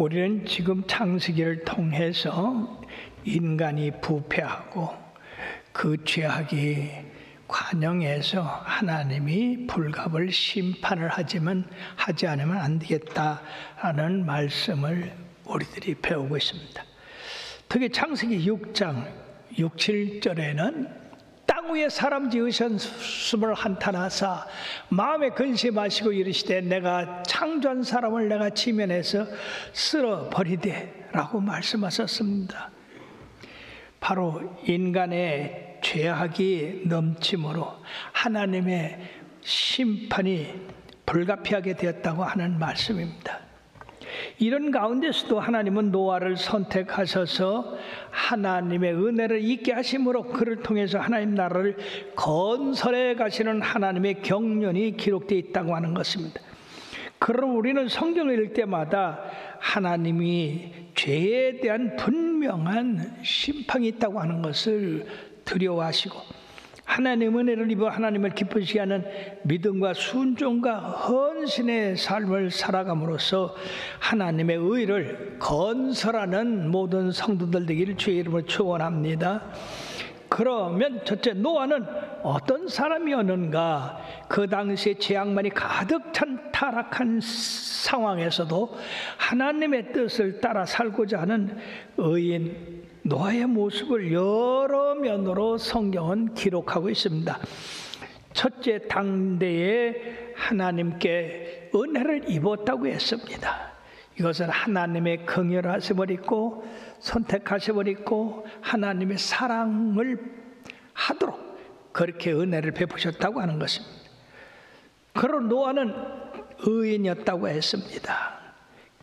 우리는 지금 창세기를 통해서 인간이 부패하고 그 죄악이 관영해서 하나님이 불갑을 심판을 하지 않으면 안 되겠다라는 말씀을 우리들이 배우고 있습니다. 특히 창세기 6장 6, 7절에는 땅 위에 사람 지으셨음을 한탄하사 마음에 근심하시고 이르시되 내가 창조한 사람을 내가 지면에서 쓸어버리되 라고 말씀하셨습니다. 바로 인간의 죄악이 넘침으로 하나님의 심판이 불가피하게 되었다고 하는 말씀입니다. 이런 가운데서도 하나님은 노아를 선택하셔서 하나님의 은혜를 있게 하심으로 그를 통해서 하나님 나라를 건설해 가시는 하나님의 경륜이 기록되어 있다고 하는 것입니다. 그럼 우리는 성경을 읽을 때마다 하나님이 죄에 대한 분명한 심판이 있다고 하는 것을 두려워하시고 하나님의 은혜를 입어 하나님을 기쁘시게 하는 믿음과 순종과 헌신의 삶을 살아감으로써 하나님의 의를 건설하는 모든 성도들 되기를 주의 이름으로 축원합니다. 그러면 첫째, 노아는 어떤 사람이었는가? 그 당시에 죄악만이 가득 찬 타락한 상황에서도 하나님의 뜻을 따라 살고자 하는 의인 노아의 모습을 여러 면으로 성경은 기록하고 있습니다. 첫째, 당대에 하나님께 은혜를 입었다고 했습니다. 이것은 하나님의 긍휼하심을 입고 선택하심을 입고 하나님의 사랑을 하도록 그렇게 은혜를 베푸셨다고 하는 것입니다. 그러나 노아는 의인이었다고 했습니다.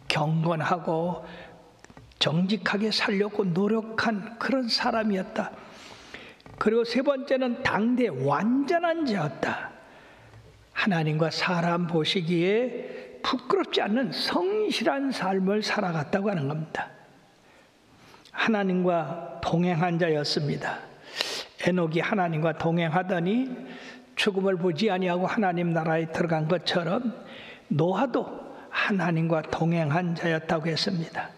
경건하고 정직하게 살려고 노력한 그런 사람이었다. 그리고 세 번째는 당대 완전한 자였다. 하나님과 사람 보시기에 부끄럽지 않는 성실한 삶을 살아갔다고 하는 겁니다. 하나님과 동행한 자였습니다. 에녹이 하나님과 동행하더니 죽음을 보지 아니하고 하나님 나라에 들어간 것처럼 노아도 하나님과 동행한 자였다고 했습니다.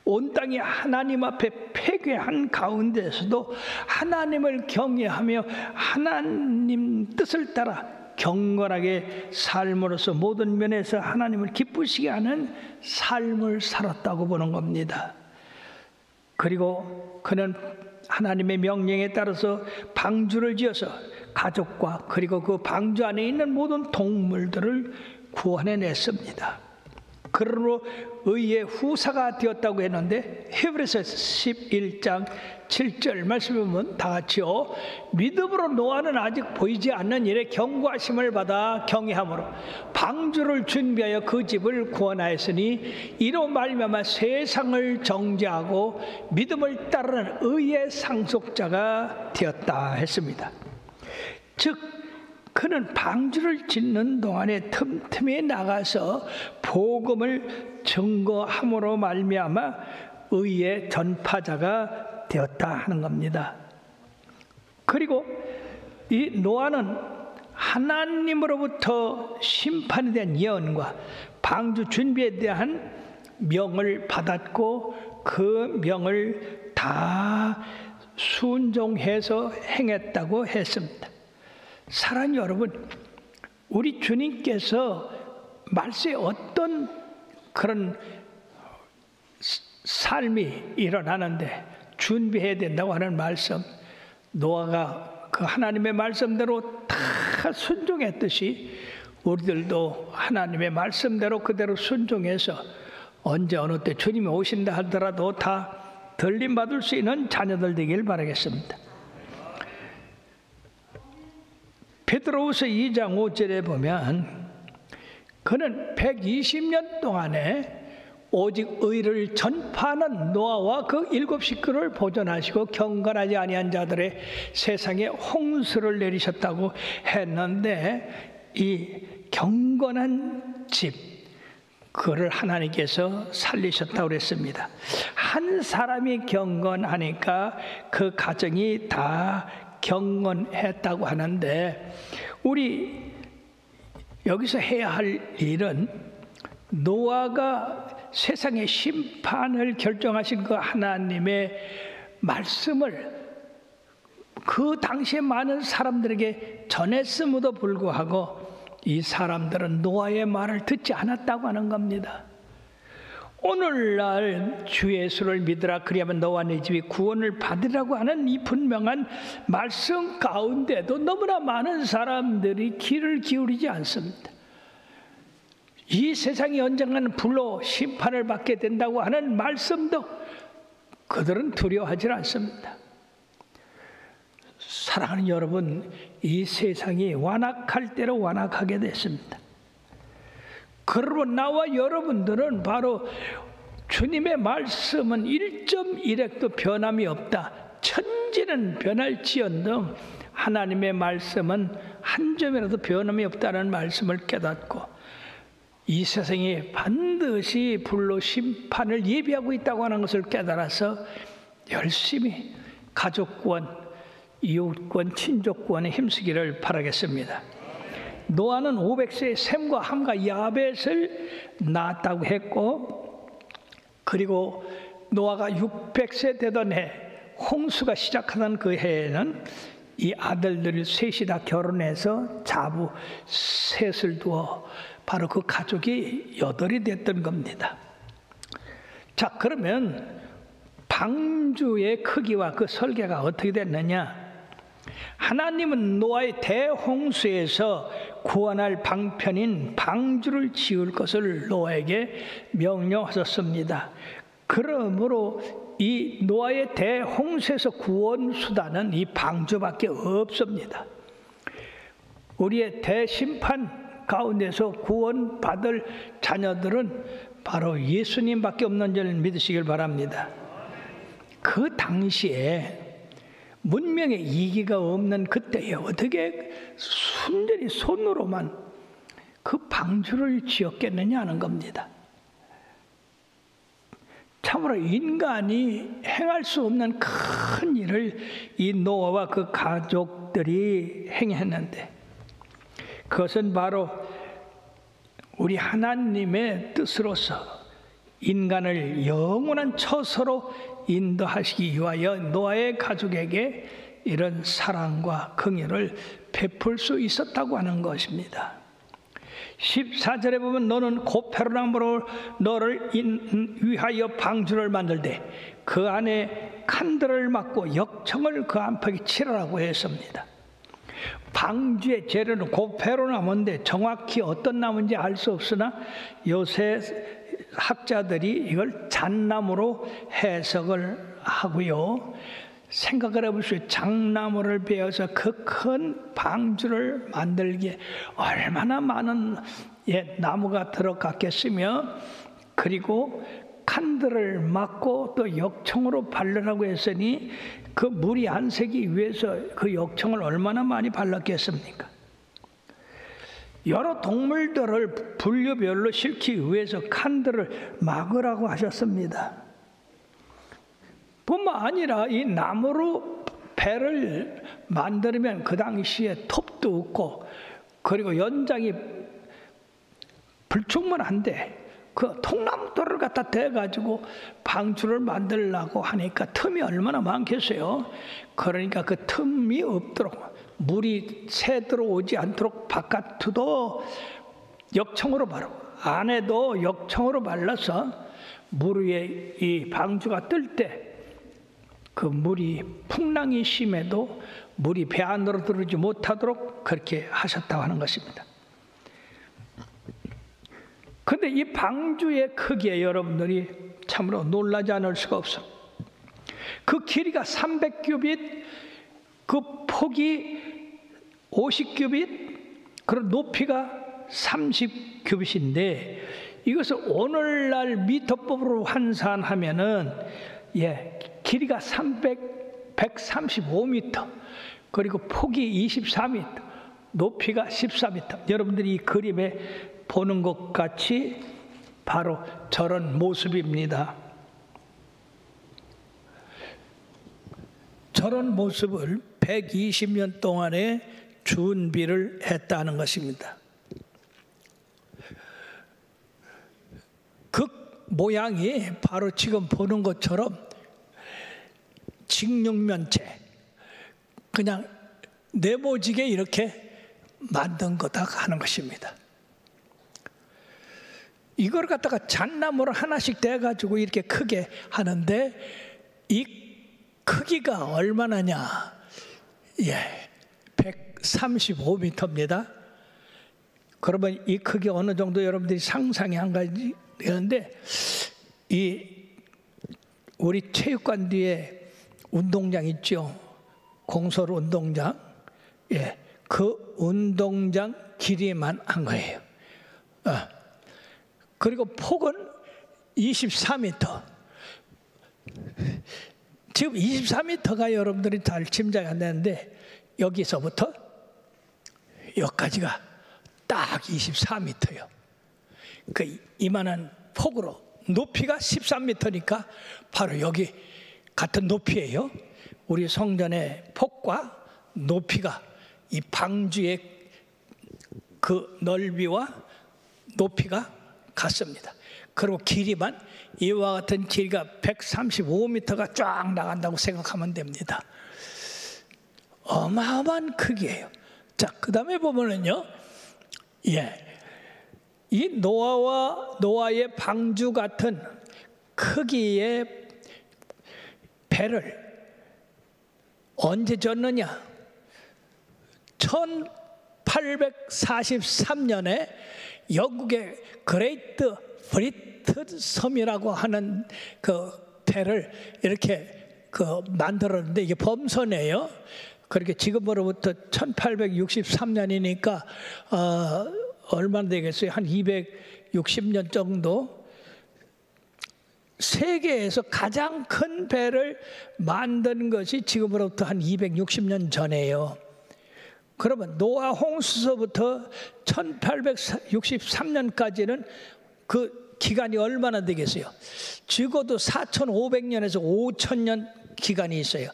온 땅이 하나님 앞에 패괴한 가운데서도 하나님을 경외하며 하나님 뜻을 따라 경건하게 삶으로써 모든 면에서 하나님을 기쁘시게 하는 삶을 살았다고 보는 겁니다. 그리고 그는 하나님의 명령에 따라서 방주를 지어서 가족과 그리고 그 방주 안에 있는 모든 동물들을 구원해냈습니다. 그러므로 의의 후사가 되었다고 했는데 히브리서 11장 7절 말씀을 보면 다 같이요. 믿음으로 노아는 아직 보이지 않는 일에 경고하심을 받아 경외함으로 방주를 준비하여 그 집을 구원하였으니 이로 말미암아 세상을 정죄하고 믿음을 따르는 의의 상속자가 되었다 했습니다. 즉 그는 방주를 짓는 동안에 틈틈이 나가서 복음을 증거함으로 말미암아 의의 전파자가 되었다 하는 겁니다. 그리고 이 노아는 하나님으로부터 심판에 대한 예언과 방주 준비에 대한 명을 받았고 그 명을 다 순종해서 행했다고 했습니다. 사랑하는 여러분, 우리 주님께서 말세에 어떤 그런 삶이 일어나는데 준비해야 된다고 하는 말씀, 노아가 그 하나님의 말씀대로 다 순종했듯이 우리들도 하나님의 말씀대로 그대로 순종해서 언제 어느 때 주님이 오신다 하더라도 다 들림받을 수 있는 자녀들 되길 바라겠습니다. 베드로후서 2장 5절에 보면 그는 120년 동안에 오직 의를 전파하는 노아와 그 7 식구를 보존하시고 경건하지 아니한 자들의 세상에 홍수를 내리셨다고 했는데 이 경건한 집 그를 하나님께서 살리셨다고 그랬습니다. 한 사람이 경건하니까 그 가정이 다 경건했다고 하는데 우리 여기서 해야 할 일은 노아가 세상의 심판을 결정하신 그 하나님의 말씀을 그 당시에 많은 사람들에게 전했음에도 불구하고 이 사람들은 노아의 말을 듣지 않았다고 하는 겁니다. 오늘날 주 예수를 믿으라 그리하면 너와 네 집이 구원을 받으라고 하는 이 분명한 말씀 가운데도 너무나 많은 사람들이 귀를 기울이지 않습니다. 이 세상이 언젠가는 불로 심판을 받게 된다고 하는 말씀도 그들은 두려워하지 않습니다. 사랑하는 여러분, 이 세상이 완악할 대로 완악하게 됐습니다. 그러므로 나와 여러분들은 바로 주님의 말씀은 1.1핵도 변함이 없다. 천지는 변할지언정 하나님의 말씀은 한 점이라도 변함이 없다는 말씀을 깨닫고 이 세상이 반드시 불로 심판을 예비하고 있다고 하는 것을 깨달아서 열심히 가족구원, 이웃구원, 친족구원에 힘쓰기를 바라겠습니다. 노아는 500세에 셈과 함과 야벳을 낳았다고 했고, 그리고 노아가 600세 되던 해 홍수가 시작하던 그 해에는 이 아들들 셋이 다 결혼해서 자부 셋을 두어 바로 그 가족이 8이 됐던 겁니다. 자, 그러면 방주의 크기와 그 설계가 어떻게 됐느냐? 하나님은 노아의 대홍수에서 구원할 방편인 방주를 지을 것을 노아에게 명령하셨습니다. 그러므로 이 노아의 대홍수에서 구원 수단은 이 방주밖에 없습니다. 우리의 대심판 가운데서 구원받을 자녀들은 바로 예수님밖에 없는 줄 믿으시길 바랍니다. 그 당시에 문명의 이기가 없는 그때에 어떻게 순전히 손으로만 그 방주를 지었겠느냐 하는 겁니다. 참으로 인간이 행할 수 없는 큰 일을 이 노아와 그 가족들이 행했는데, 그것은 바로 우리 하나님의 뜻으로서 인간을 영원한 처소로 인도하시기 위하여 노아의 가족에게 이런 사랑과 긍휼을 베풀 수 있었다고 하는 것입니다. 14절에 보면 너는 고페로나무로 너를 위하여 방주를 만들되 그 안에 칸들을 막고 역청을 그 안팎에 칠하라고 했습니다. 방주의 재료는 고페로나무인데 정확히 어떤 나무인지 알 수 없으나 요새 학자들이 이걸 잣나무로 해석을 하고요. 생각을 해보시오. 장나무를 베어서 그 큰 방주를 만들기에 얼마나 많은 나무가 들어갔겠으며, 그리고 칸들을 막고 또 역청으로 바르라고 했으니 그 물이 안 새기 위해서 그 역청을 얼마나 많이 발랐겠습니까? 여러 동물들을 분류별로 싣기 위해서 칸들을 막으라고 하셨습니다. 뿐만 아니라 이 나무로 배를 만들면 그 당시에 톱도 없고, 그리고 연장이 불충분한데 그 통나무돌을 갖다 대가지고 방주를 만들려고 하니까 틈이 얼마나 많겠어요. 그러니까 그 틈이 없도록, 물이 새 들어오지 않도록 바깥도 역청으로 바르고 안에도 역청으로 발라서 물 위에 이 방주가 뜰 때 그 물이 풍랑이 심해도 물이 배 안으로 들어오지 못하도록 그렇게 하셨다고 하는 것입니다. 그런데 이 방주의 크기에 여러분들이 참으로 놀라지 않을 수가 없어. 그 길이가 300규빗, 그 폭이 50규빗, 그리고 높이가 30규빗인데 이것을 오늘날 미터법으로 환산하면은 길이가 135m, 그리고 폭이 24m, 높이가 14m. 여러분들이 이 그림에 보는 것 같이 바로 저런 모습입니다. 저런 모습을 120년 동안에 준비를 했다는 것입니다. 그 모양이 바로 지금 보는 것처럼 직육면체, 그냥 네모지게 이렇게 만든 거다 하는 것입니다. 이걸 갖다가 잣나무를 하나씩 떼가지고 이렇게 크게 하는데 이 크기가 얼마나냐? 135m입니다. 그러면 이 크기 어느 정도 여러분들이 상상이 한 가지 되는데, 이 우리 체육관 뒤에 운동장 있죠? 공설 운동장. 그 운동장 길이만 한 거예요. 그리고 폭은 24m. 지금 24m가 여러분들이 잘 짐작이 안 되는데, 여기서부터 여기까지가 딱 24m예요. 그 이만한 폭으로 높이가 13m니까 바로 여기 같은 높이예요. 우리 성전의 폭과 높이가 이 방주의 그 넓이와 높이가 같습니다. 그리고 길이만 이와 같은 길이가 135m가 쫙 나간다고 생각하면 됩니다. 어마어마한 크기예요. 자, 그 다음에 보면은요, 이 노아의 방주 같은 크기의 배를 언제 졌느냐? 1843년에 영국의 그레이트 브리튼 섬이라고 하는 그 배를 이렇게 만들었는데, 이게 범선이에요. 그렇게 지금으로부터 1863년이니까 얼마나 되겠어요? 한 260년 정도. 세계에서 가장 큰 배를 만든 것이 지금으로부터 한 260년 전이에요. 그러면 노아 홍수서부터 1863년까지는 그 기간이 얼마나 되겠어요? 적어도 4,500년에서 5,000년 기간이 있어요.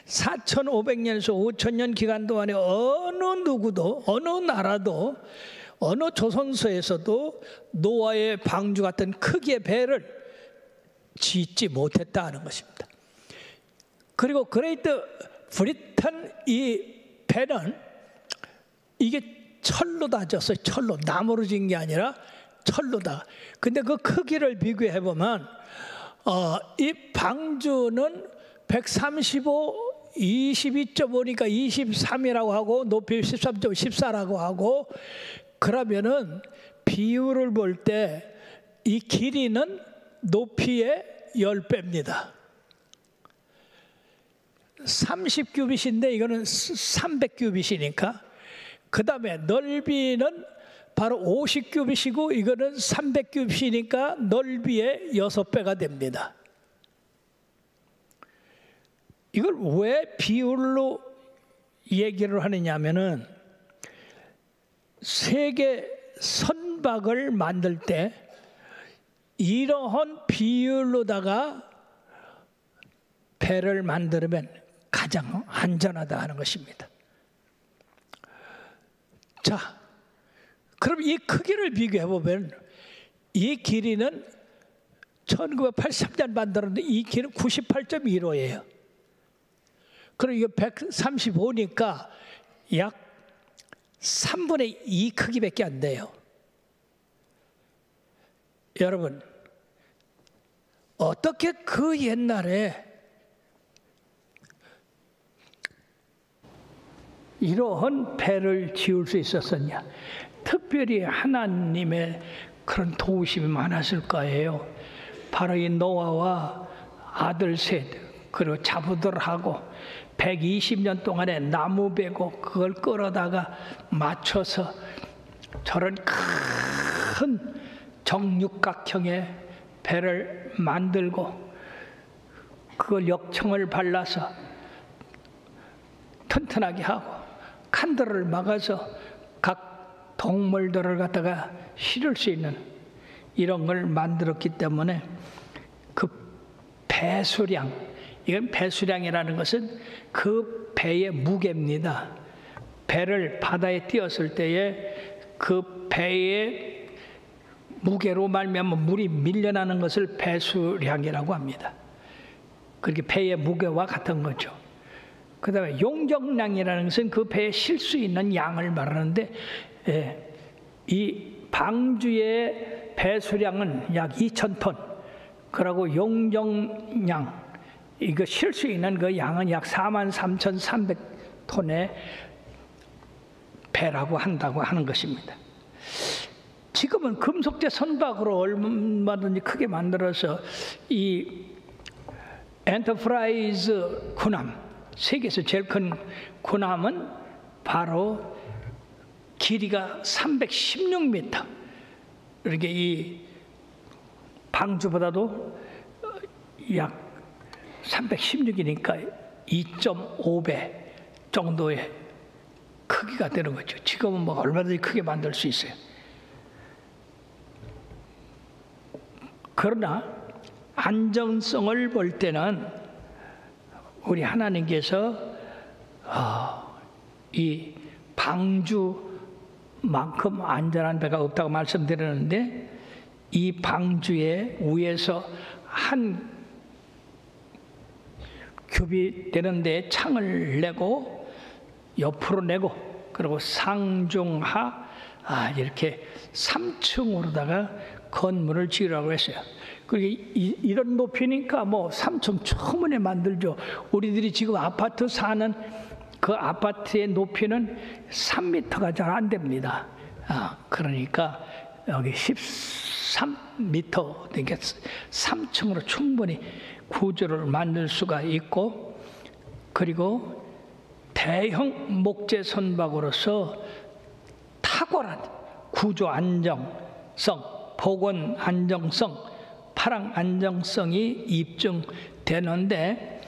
4,500년에서 5,000년 기간 동안에 어느 누구도, 어느 나라도, 어느 조선소에서도 노아의 방주 같은 크기의 배를 짓지 못했다는 것입니다. 그리고 그레이트 브리튼 이 배는 이게 철로 다졌어요. 철로, 나무로 진 게 아니라 철로다. 근데 그 크기를 비교해 보면 이 방주는 135, 22.5니까 23이라고 하고 높이 13.14라고 하고, 그러면은 비율을 볼 때 이 길이는 높이의 10배입니다. 30규빗인데 이거는 300규빗이니까, 그 다음에 넓이는 바로 50규빗이고 이거는 300규빗이니까 넓이의 6배가 됩니다. 이걸 왜 비율로 얘기를 하느냐 하면은, 세계 선박을 만들 때 이러한 비율로다가 배를 만들면 가장 안전하다 하는 것입니다. 자, 그럼 이 크기를 비교해 보면 이 길이는 1983년 만들었는데 이 길이는 98.15예요. 그럼 이거 135니까 약 3분의 2 크기밖에 안 돼요. 여러분, 어떻게 그 옛날에 이러한 배를 지을 수 있었었냐? 특별히 하나님의 그런 도우심이 많았을 거예요. 바로 이 노아와 아들 셋, 그리고 자부들하고 120년 동안에 나무 베고 그걸 끌어다가 맞춰서 저런 큰 정육각형의 배를 만들고 그걸 역청을 발라서 튼튼하게 하고 칸들을 막아서 각 동물들을 갖다가 실을 수 있는 이런 걸 만들었기 때문에 그 배수량, 이건 배수량이라는 것은 그 배의 무게입니다. 배를 바다에 띄웠을 때에 그 배의 무게로 말미암아 물이 밀려나는 것을 배수량이라고 합니다. 그렇게 배의 무게와 같은 거죠. 그 다음에 용적량이라는 것은 그 배에 실 수 있는 양을 말하는데, 이 방주의 배수량은 약 2,000톤, 그리고 용적량, 이거 실 수 있는 그 양은 약 43,300톤의 배라고 한다고 하는 것입니다. 지금은 금속재 선박으로 얼마든지 크게 만들어서 이 엔터프라이즈 군함, 세계에서 제일 큰 군함은 바로 길이가 316m, 이렇게 이 방주보다도 약 316이니까 2.5배 정도의 크기가 되는 거죠. 지금은 뭐 얼마든지 크게 만들 수 있어요. 그러나 안정성을 볼 때는 우리 하나님께서 이 방주만큼 안전한 배가 없다고 말씀드렸는데, 이 방주의 위에서 한 큐비 되는데 창을 내고 옆으로 내고, 그리고 상중하 이렇게 3층으로다가 건물을 지으라고 했어요. 그리고 이런 높이니까 뭐 3층 처음에 만들죠. 우리들이 지금 아파트 사는 그 아파트의 높이는 3m가 잘 안 됩니다. 그러니까 여기 13m, 그러니까 3층으로 충분히 구조를 만들 수가 있고, 그리고 대형 목재 선박으로서 탁월한 구조 안정성, 복원 안정성, 파랑 안정성이 입증되는데,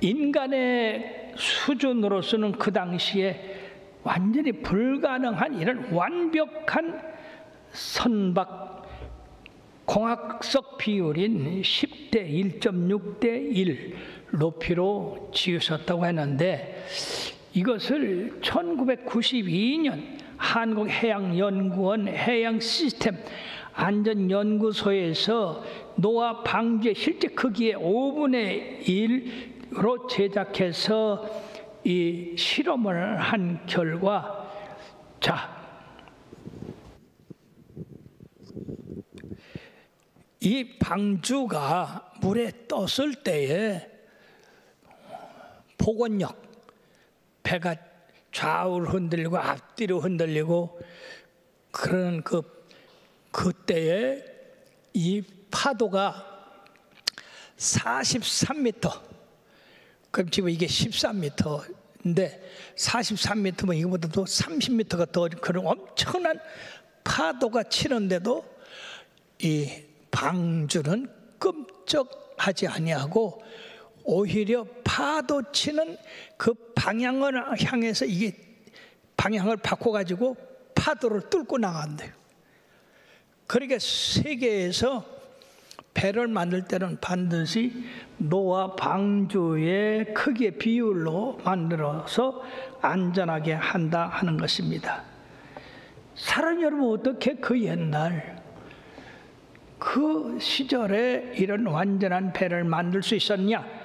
인간의 수준으로서는 그 당시에 완전히 불가능한 이런 완벽한 선박 공학석 비율인 10대 1.6대 1 높이로 지으셨다고 했는데, 이것을 1992년 한국해양연구원 해양시스템 안전연구소에서 노아 방주의 실제 크기의 5분의 1로 제작해서 이 실험을 한 결과, 이 방주가 물에 떴을 때에 복원력, 배가 좌우로 흔들리고 앞뒤로 흔들리고 그런 그때에 이 파도가 43m, 그럼 지금 이게 13m인데 43m면 이거보다도 30m가 더 그런 엄청난 파도가 치는데도 이 방주는 끔찍하지 아니하고 오히려 파도 치는 그 방향을 향해서 이게 방향을 바꿔가지고 파도를 뚫고 나간대요. 그러니까 세계에서 배를 만들 때는 반드시 노아 방주의 크기의 비율로 만들어서 안전하게 한다 하는 것입니다. 사랑 여러분, 어떻게 그 옛날 그 시절에 이런 완전한 배를 만들 수 있었냐?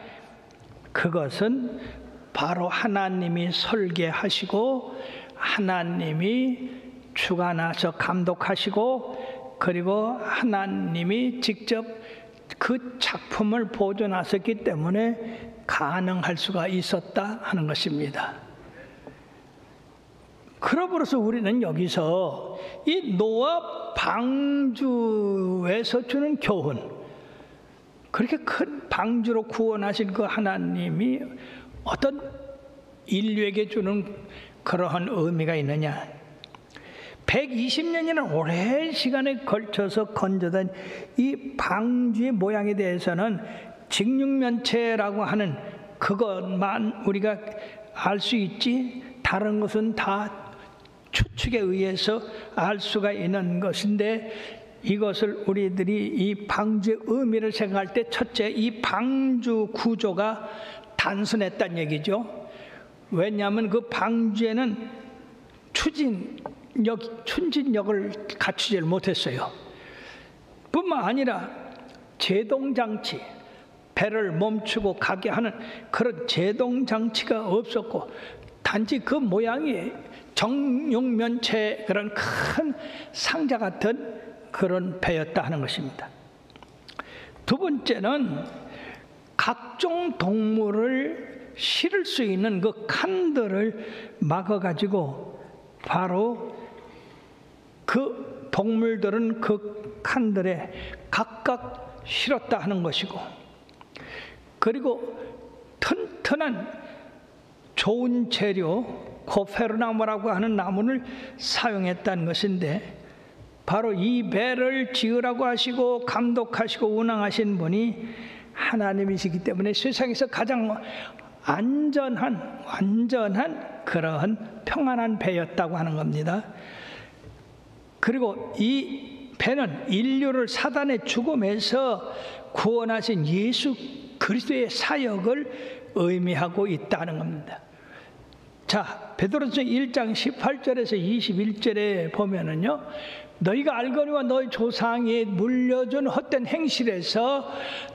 그것은 바로 하나님이 설계하시고 하나님이 주관하셔 감독하시고, 그리고 하나님이 직접 그 작품을 보존하셨기 때문에 가능할 수가 있었다 하는 것입니다. 그러므로서 우리는 여기서 이 노아 방주에서 주는 교훈, 그렇게 큰 방주로 구원하신 그 하나님이 어떤 인류에게 주는 그러한 의미가 있느냐? 120년이나 오랜 시간에 걸쳐서 건져된 이 방주의 모양에 대해서는 직육면체라고 하는 그것만 우리가 알 수 있지, 다른 것은 다 추측에 의해서 알 수가 있는 것인데, 이것을 우리들이 이 방주의 의미를 생각할 때, 첫째, 이 방주 구조가 단순했다는 얘기죠. 왜냐하면 그 방주에는 추진, 추진력을 갖추지 못했어요. 뿐만 아니라 제동장치, 배를 멈추고 가게 하는 그런 제동장치가 없었고, 단지 그 모양이 정육면체 그런 큰 상자 같은 그런 배였다 하는 것입니다. 두 번째는 각종 동물을 실을 수 있는 그 칸들을 막아가지고 바로 그 동물들은 그 칸들에 각각 실었다 하는 것이고, 그리고 튼튼한 좋은 재료 고페르나무라고 하는 나무를 사용했다는 것인데, 바로 이 배를 지으라고 하시고 감독하시고 운항하신 분이 하나님이시기 때문에 세상에서 가장 완전한 그러한 평안한 배였다고 하는 겁니다. 그리고 이 배는 인류를 사단의 죽음에서 구원하신 예수 그리스도의 사역을 의미하고 있다는 겁니다. 자, 베드로전서 1장 18절에서 21절에 보면은요, 너희가 알거니와 너희 조상이 물려준 헛된 행실에서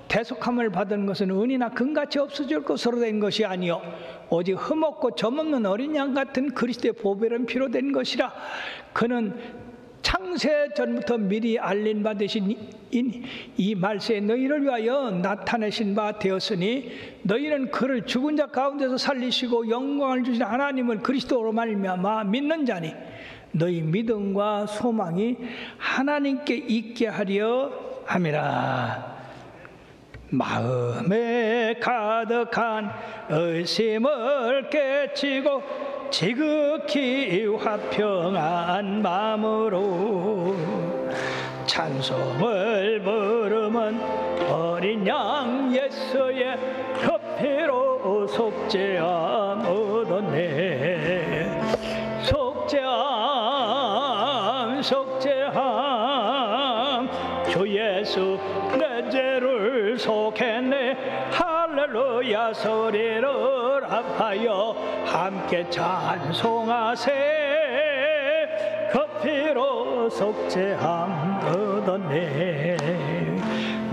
대속함을 받은 것은 은이나 금같이 없어질 것으로 된 것이 아니요 오직 흠없고 점없는 어린 양 같은 그리스도의 보배로운 피로 된 것이라. 그는 창세 전부터 미리 알린 바 되신 이 말세에 너희를 위하여 나타내신 바 되었으니, 너희는 그를 죽은 자 가운데서 살리시고 영광을 주신 하나님을 그리스도로 말미암아 믿는 자니, 너희 믿음과 소망이 하나님께 있게 하려 함이라. 마음에 가득한 의심을 깨치고 지극히 화평한 마음으로 찬송을 부르면 어린 양 예수의 그 피로 속죄함 얻었네. 속죄함 주 예수 내 죄를 속했네. 할렐루야 소리를 합하여 함께 찬송하세. 그 피로 속죄함 얻었네.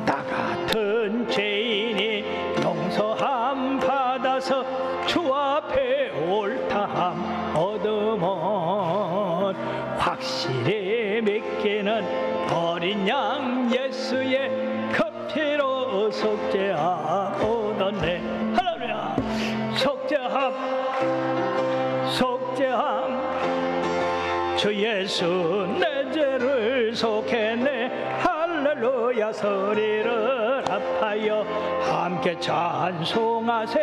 나 같은 죄인이 용서함 받아서 주 앞에 옳다함 얻으면 확실히 믿기는 어린 양 예수의 그 피로 속죄함 얻었네. 할렐루야. 속죄함 주 예수 내 죄를 속했네. 할렐루야 소리를 합하여 함께 찬송하세.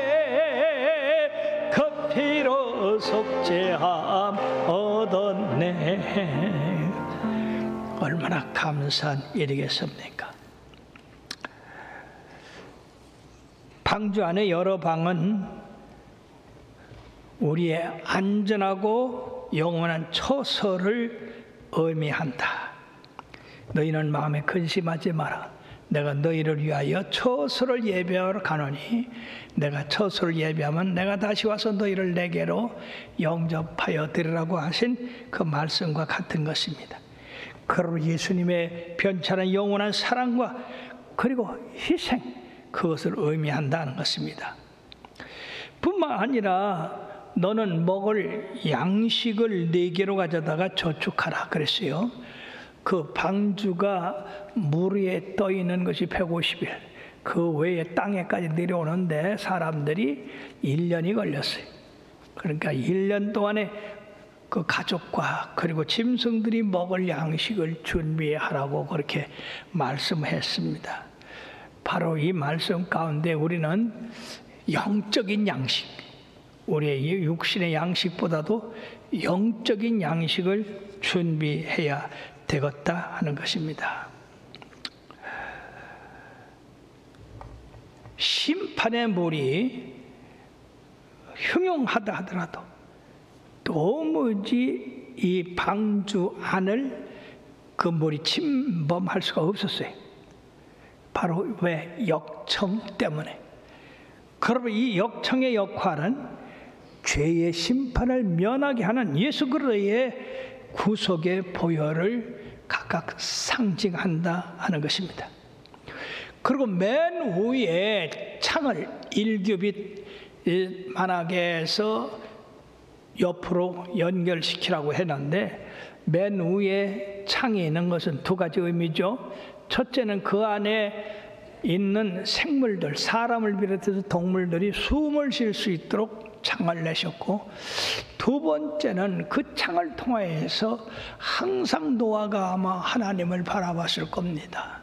그 피로 속죄함 얻었네. 얼마나 감사한 일이겠습니까? 방주 안에 여러 방은 우리의 안전하고 영원한 처소를 의미한다. 너희는 마음에 근심하지 마라. 내가 너희를 위하여 처소를 예배하러 가노니, 내가 처소를 예배하면 내가 다시 와서 너희를 내게로 영접하여 드리라고 하신 그 말씀과 같은 것입니다. 그러므로 예수님의 변찬한 영원한 사랑과 그리고 희생, 그것을 의미한다는 것입니다. 뿐만 아니라 너는 먹을 양식을 4개로 가져다가 저축하라 그랬어요. 그 방주가 물 위에 떠 있는 것이 150일, 그 외에 땅에까지 내려오는데 사람들이 1년이 걸렸어요. 그러니까 1년 동안에 그 가족과 그리고 짐승들이 먹을 양식을 준비하라고 그렇게 말씀했습니다. 바로 이 말씀 가운데 우리는 영적인 양식, 우리의 육신의 양식보다도 영적인 양식을 준비해야 되겠다 하는 것입니다. 심판의 물이 흉흉하다 하더라도 도무지 이 방주 안을 그 물이 침범할 수가 없었어요. 바로 왜? 역청 때문에. 그러면 이 역청의 역할은 죄의 심판을 면하게 하는 예수 그리스도의 구속의 보혈을 각각 상징한다 하는 것입니다. 그리고 맨 위에 창을 1규빗 만하게해서 옆으로 연결시키라고 했는데, 맨 위에 창이 있는 것은 두 가지 의미죠. 첫째는 그 안에 있는 생물들, 사람을 비롯해서 동물들이 숨을 쉴 수 있도록 창을 내셨고, 두 번째는 그 창을 통하여서 항상 노아가 아마 하나님을 바라봤을 겁니다.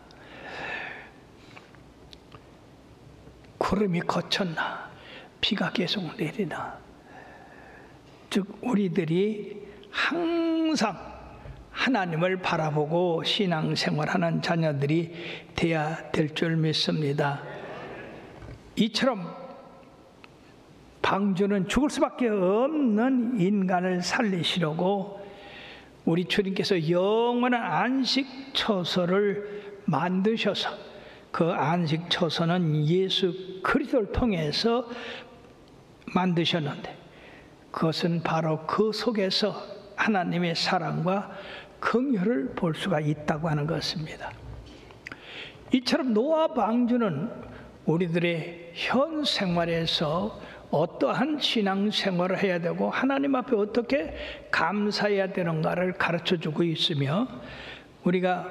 구름이 거쳤나 비가 계속 내리나, 즉 우리들이 항상 하나님을 바라보고 신앙생활하는 자녀들이 되어야 될 줄 믿습니다. 이처럼 방주는 죽을 수밖에 없는 인간을 살리시려고 우리 주님께서 영원한 안식처소를 만드셔서, 그 안식처소는 예수 그리스도를 통해서 만드셨는데, 그것은 바로 그 속에서 하나님의 사랑과 긍휼을 볼 수가 있다고 하는 것입니다. 이처럼 노아 방주는 우리들의 현 생활에서 어떠한 신앙생활을 해야 되고 하나님 앞에 어떻게 감사해야 되는가를 가르쳐주고 있으며, 우리가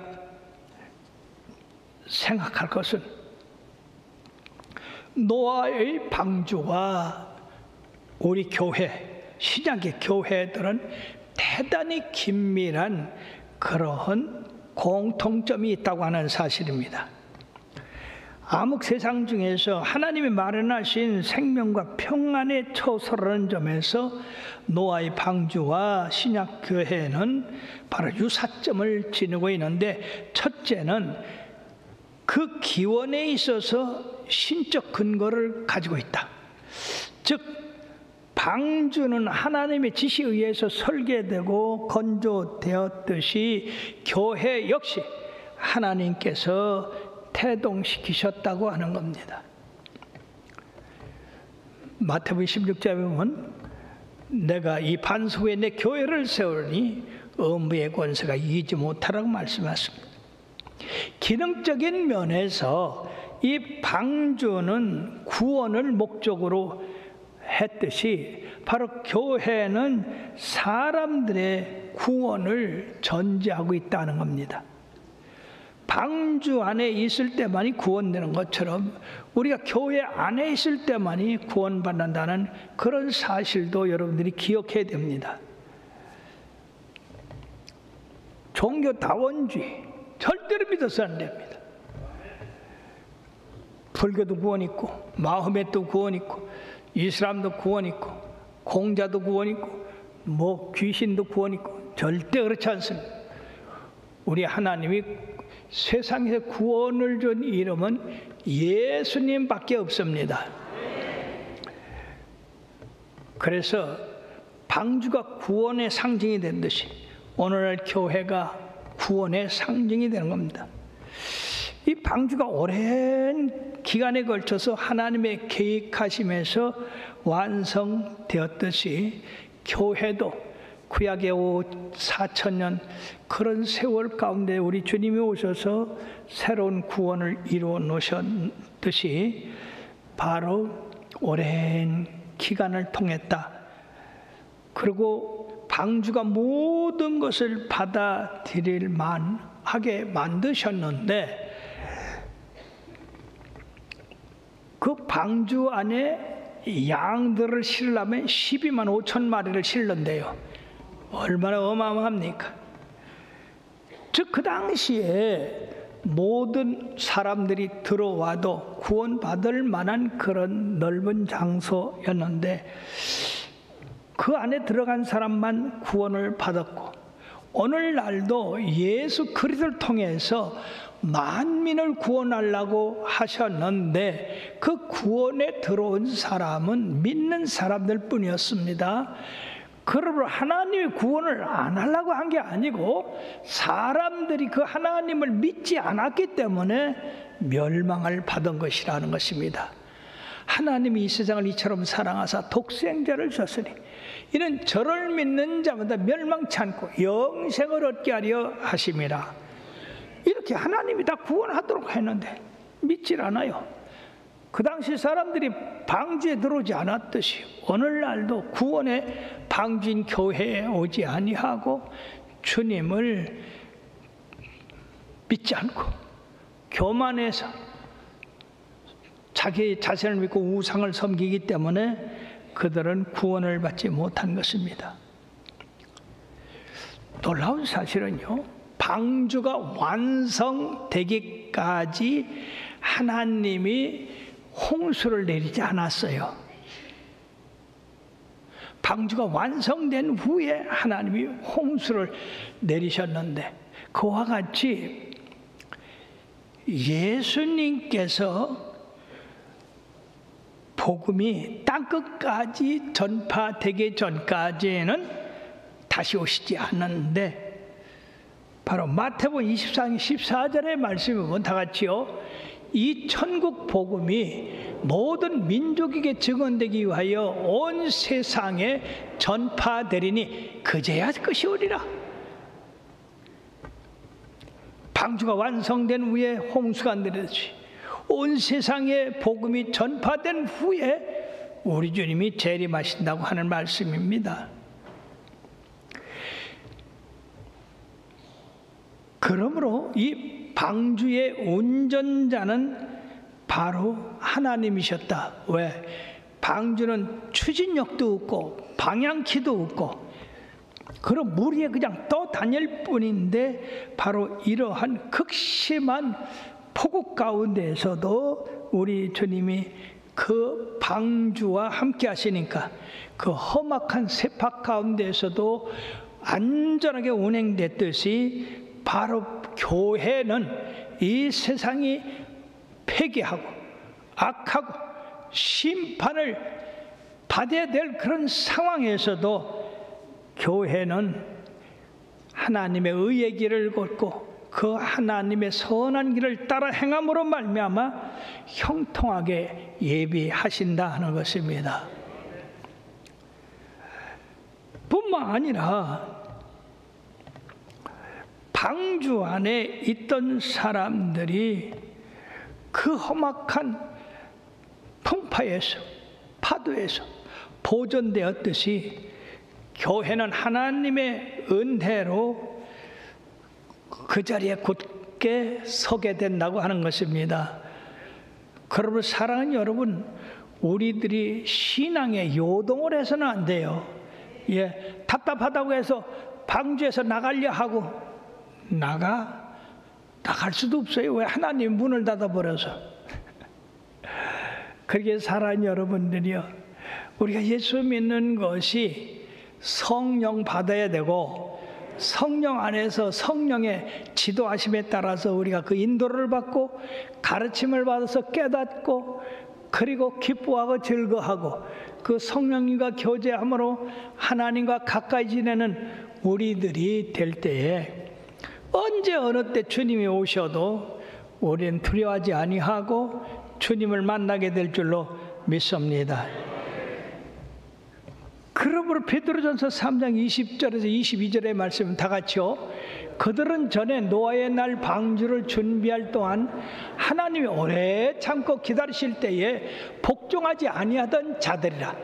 생각할 것은 노아의 방주와 우리 교회, 신약의 교회들은 대단히 긴밀한 그러한 공통점이 있다고 하는 사실입니다. 암흑세상 중에서 하나님이 마련하신 생명과 평안의 처소라는 점에서 노아의 방주와 신약교회는 바로 유사점을 지니고 있는데, 첫째는 그 기원에 있어서 신적 근거를 가지고 있다. 즉 방주는 하나님의 지시에 의해서 설계되고 건조되었듯이 교회 역시 하나님께서 태동시키셨다고 하는 겁니다. 마태복음 16장에 보면 내가 이 반석 위에 내 교회를 세우니 음부의 권세가 이기지 못하라고 말씀하십니다. 기능적인 면에서 이 방주는 구원을 목적으로 했듯이 바로 교회는 사람들의 구원을 전제하고 있다는 겁니다. 방주 안에 있을 때만이 구원되는 것처럼 우리가 교회 안에 있을 때만이 구원받는다는 그런 사실도 여러분들이 기억해야 됩니다. 종교다원주의 절대로 믿어서는 안 됩니다. 불교도 구원 있고 마호메도 구원 있고 이슬람도 구원 있고 공자도 구원 있고 뭐 귀신도 구원 있고 절대 그렇지 않습니다. 우리 하나님이 세상에서 구원을 준 이름은 예수님밖에 없습니다. 그래서 방주가 구원의 상징이 된 듯이 오늘날 교회가 구원의 상징이 되는 겁니다. 이 방주가 오랜 기간에 걸쳐서 하나님의 계획하심에서 완성되었듯이 교회도 구약의 4,000년 그런 세월 가운데 우리 주님이 오셔서 새로운 구원을 이루어 놓으셨듯이 바로 오랜 기간을 통했다. 그리고 방주가 모든 것을 받아들일 만하게 만드셨는데 그 방주 안에 양들을 실으려면 12만 5천 마리를 실는데요. 얼마나 어마어마합니까? 즉 그 당시에 모든 사람들이 들어와도 구원받을 만한 그런 넓은 장소였는데 그 안에 들어간 사람만 구원을 받았고 오늘날도 예수 그리스도를 통해서 만민을 구원하려고 하셨는데 그 구원에 들어온 사람은 믿는 사람들 뿐이었습니다. 그러므로 하나님의 구원을 안 하려고 한 게 아니고 사람들이 그 하나님을 믿지 않았기 때문에 멸망을 받은 것이라는 것입니다. 하나님이 이 세상을 이처럼 사랑하사 독생자를 줬으니 이는 저를 믿는 자마다 멸망치 않고 영생을 얻게 하려 하심이라. 이렇게 하나님이 다 구원하도록 했는데 믿질 않아요. 그 당시 사람들이 방주에 들어오지 않았듯이 오늘날도 구원의 방주인 교회에 오지 아니하고 주님을 믿지 않고 교만해서 자기 자신을 믿고 우상을 섬기기 때문에 그들은 구원을 받지 못한 것입니다. 놀라운 사실은요, 방주가 완성되기까지 하나님이 홍수를 내리지 않았어요. 방주가 완성된 후에 하나님이 홍수를 내리셨는데, 그와 같이 예수님께서 복음이 땅끝까지 전파되기 전까지는 다시 오시지 않는데, 바로 마태복음 24장 14절의 말씀을 보면 다 같이요, 이 천국 복음이 모든 민족에게 증언되기 위하여 온 세상에 전파되리니 그제야 끝이 오리라. 방주가 완성된 후에 홍수가 내리듯이 온 세상에 복음이 전파된 후에 우리 주님이 재림하신다고 하는 말씀입니다. 그러므로 이 방주의 운전자는 바로 하나님이셨다. 왜? 방주는 추진력도 없고 방향키도 없고 그런 물 위에 그냥 떠다닐 뿐인데, 바로 이러한 극심한 폭우 가운데에서도 우리 주님이 그 방주와 함께 하시니까 그 험악한 세팍 가운데에서도 안전하게 운행됐듯이, 바로 교회는 이 세상이 폐기하고 악하고 심판을 받아야 될 그런 상황에서도 교회는 하나님의 의의 길을 걷고 그 하나님의 선한 길을 따라 행함으로 말미암아 형통하게 예비하신다 하는 것입니다. 뿐만 아니라 방주 안에 있던 사람들이 그 험악한 풍파에서, 파도에서 보존되었듯이 교회는 하나님의 은혜로 그 자리에 굳게 서게 된다고 하는 것입니다. 그러므로 사랑하는 여러분, 우리들이 신앙에 요동을 해서는 안 돼요. 답답하다고 해서 방주에서 나가려 하고 나갈 수도 없어요. 왜? 하나님 문을 닫아버려서. 그렇게 사랑하는 여러분들이요, 우리가 예수 믿는 것이 성령 받아야 되고, 성령 안에서 성령의 지도하심에 따라서 우리가 그 인도를 받고 가르침을 받아서 깨닫고, 그리고 기뻐하고 즐거워하고 그 성령님과 교제함으로 하나님과 가까이 지내는 우리들이 될 때에, 언제 어느 때 주님이 오셔도 우리는 두려워하지 아니하고 주님을 만나게 될 줄로 믿습니다. 그러므로 베드로전서 3장 20절에서 22절의 말씀은 다 같이요, 그들은 전에 노아의 날 방주를 준비할 동안 하나님이 오래 참고 기다리실 때에 복종하지 아니하던 자들이라.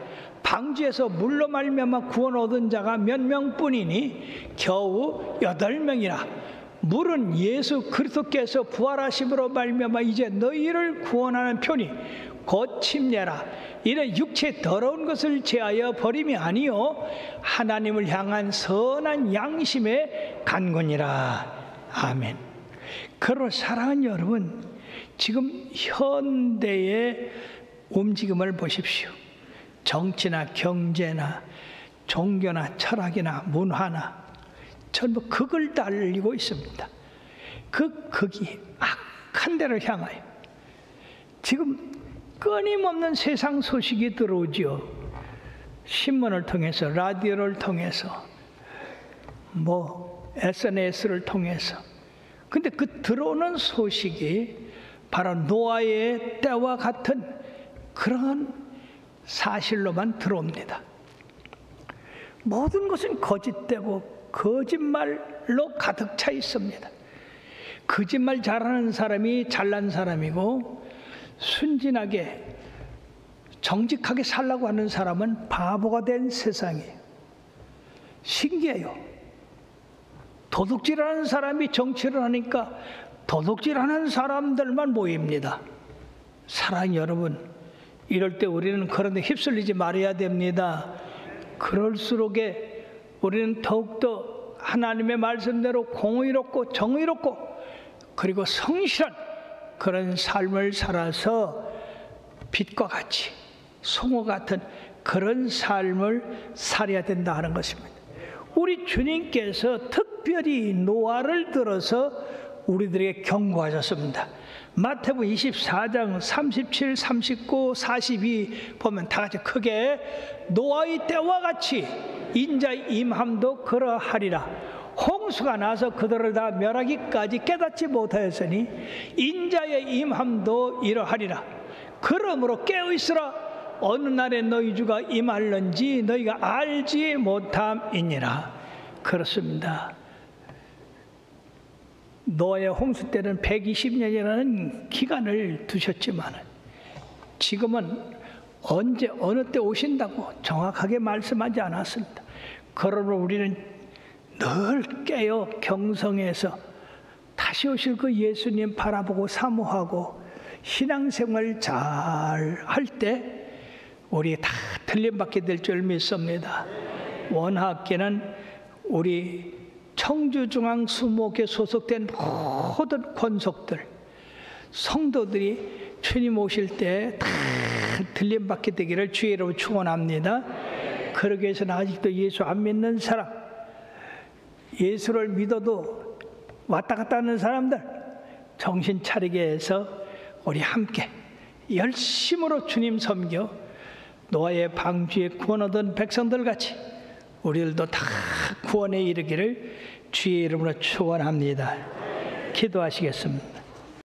방주에서 물로 말미암아 구원 얻은 자가 몇 명뿐이니 겨우 8명이라. 물은 예수 그리스도께서 부활하심으로 말미암아 이제 너희를 구원하는 편이 곧 침례라. 이는 육체 더러운 것을 제하여 버림이 아니요 하나님을 향한 선한 양심의 간군이라. 아멘. 그러므로 사랑하는 여러분, 지금 현대의 움직임을 보십시오. 정치나 경제나 종교나 철학이나 문화나 전부 극을 달리고 있습니다. 그 극이 악한 데를 향하여 지금 끊임없는 세상 소식이 들어오죠. 신문을 통해서, 라디오를 통해서, SNS를 통해서. 근데 그 들어오는 소식이 바로 노아의 때와 같은 그런 사실로만 들어옵니다. 모든 것은 거짓되고 거짓말로 가득 차 있습니다. 거짓말 잘하는 사람이 잘난 사람이고, 순진하게 정직하게 살라고 하는 사람은 바보가 된 세상이에요. 신기해요. 도둑질하는 사람이 정치를 하니까 도둑질하는 사람들만 모입니다. 사랑하는 여러분, 이럴 때 우리는 그런 데 휩쓸리지 말아야 됩니다. 그럴수록에 우리는 더욱더 하나님의 말씀대로 공의롭고 정의롭고 그리고 성실한 그런 삶을 살아서 빛과 같이 송호 같은 그런 삶을 살아야 된다 하는 것입니다. 우리 주님께서 특별히 노아를 들어서 우리들에게 경고하셨습니다. 마태복음 24장 37, 39, 42 보면 다 같이 크게 노아의 때와 같이 인자의 임함도 그러하리라. 홍수가 나서 그들을 다 멸하기까지 깨닫지 못하였으니 인자의 임함도 이러하리라. 그러므로 깨어있으라. 어느 날에 너희 주가 임할런지 너희가 알지 못함이니라. 그렇습니다. 노아의 홍수 때는 120년이라는 기간을 두셨지만 지금은 언제 어느 때 오신다고 정확하게 말씀하지 않았습니다. 그러므로 우리는 늘 깨어 경성에서 다시 오실 그 예수님 바라보고 사모하고 신앙생활 잘 할 때 우리 다 틀림받게 될 줄 믿습니다. 원학계는 우리 청주중앙수목에 소속된 모든 권속들, 성도들이 주님 오실 때 다 들림받게 되기를 주의 이름으로 축원합니다. 그러기 위해서는 아직도 예수 안 믿는 사람, 예수를 믿어도 왔다 갔다 하는 사람들 정신 차리게 해서 우리 함께 열심으로 주님 섬겨 노아의 방주에 구원 얻은 백성들 같이 우리들도 다 구원에 이르기를 주의 이름으로 축원합니다. 기도하시겠습니다.